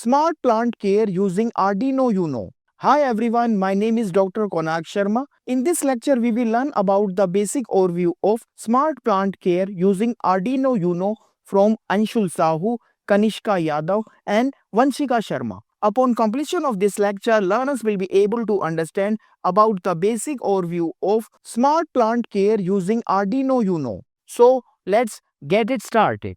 Smart Plant Care using Arduino Uno. Hi everyone, my name is Dr. Konark Sharma. In this lecture, we will learn about the basic overview of Smart Plant Care using Arduino Uno from Anshul Sahu, Kanishka Yadav and Vanshika Sharma. Upon completion of this lecture, learners will be able to understand about the basic overview of Smart Plant Care using Arduino Uno. So, let's get it started.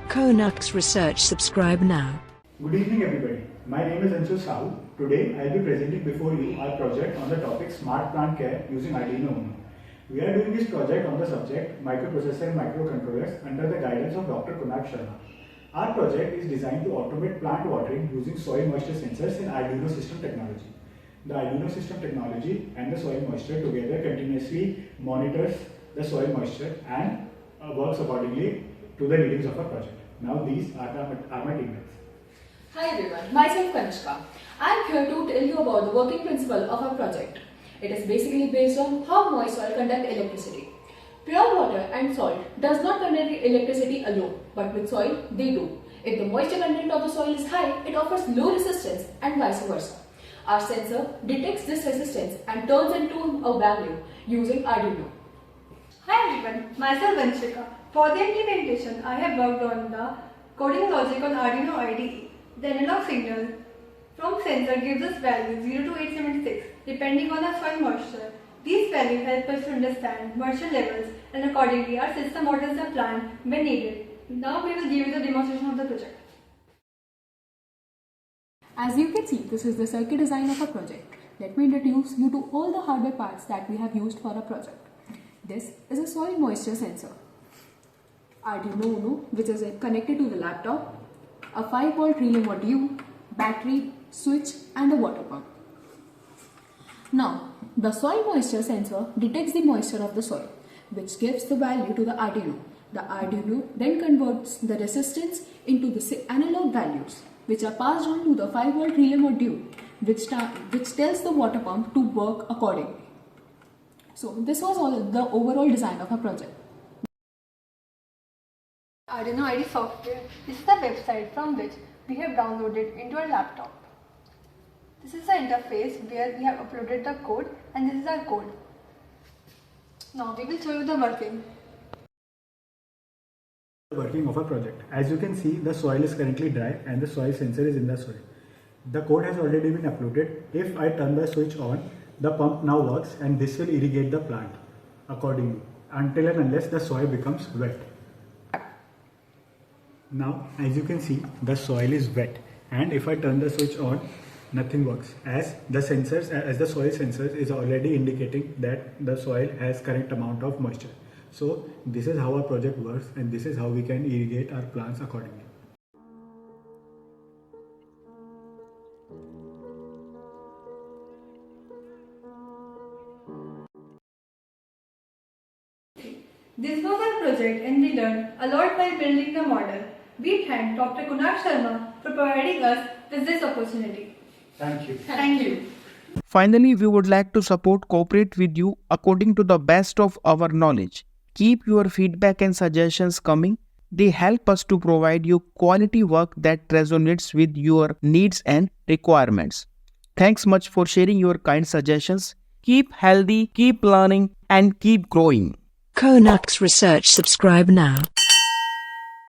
KONARK'S research. Subscribe now. Good evening everybody. My name is Anshul Sahu. Today I will be presenting before you our project on the topic Smart Plant Care using Arduino Uno. We are doing this project on the subject Microprocessor and Microcontrollers under the guidance of Dr. Konark Sharma. Our project is designed to automate plant watering using soil moisture sensors and Arduino system technology. The Arduino system technology and the soil moisture together continuously monitors the soil moisture and works accordingly to the readings of our project. Now these are my teammates. Hi everyone, myself Kanishka. I am here to tell you about the working principle of our project. It is basically based on how moist soil conduct electricity. Pure water and salt does not conduct electricity alone, but with soil they do. If the moisture content of the soil is high, it offers low resistance and vice versa. Our sensor detects this resistance and turns into a value using Arduino. Hi everyone, myself Vanshika. For the implementation, I have worked on the coding logic on Arduino IDE. The analog signal from sensor gives us values 0 to 876 depending on the soil moisture. These values help us to understand moisture levels and accordingly our system models the plant when needed. Now we will give you the demonstration of the project. As you can see, this is the circuit design of our project. Let me introduce you to all the hardware parts that we have used for our project. This is a soil moisture sensor, Arduino Uno, which is connected to the laptop, a 5-volt relay module, battery, switch and a water pump. Now, the soil moisture sensor detects the moisture of the soil, which gives the value to the Arduino. The Arduino then converts the resistance into the analog values, which are passed on to the 5-volt relay module, which tells the water pump to work accordingly. So, this was all the overall design of our project. Arduino IDE software. This is the website from which we have downloaded into our laptop. This is the interface where we have uploaded the code and this is our code. Now we will show you the working. Working of our project. As you can see, the soil is currently dry and the soil sensor is in the soil. The code has already been uploaded. If I turn the switch on, the pump now works and this will irrigate the plant accordingly until and unless the soil becomes wet. Now, as you can see, the soil is wet and if I turn the switch on, nothing works as the soil sensors is already indicating that the soil has correct amount of moisture. So this is how our project works and this is how we can irrigate our plants accordingly. This was our project and we learned a lot while building the model. We thank Dr. Konark Sharma for providing us with this opportunity. Thank you. Thank you. Finally, we would like to cooperate with you according to the best of our knowledge. Keep your feedback and suggestions coming. They help us to provide you quality work that resonates with your needs and requirements. Thanks much for sharing your kind suggestions. Keep healthy, keep learning, and keep growing. KONARK'S research. Subscribe now.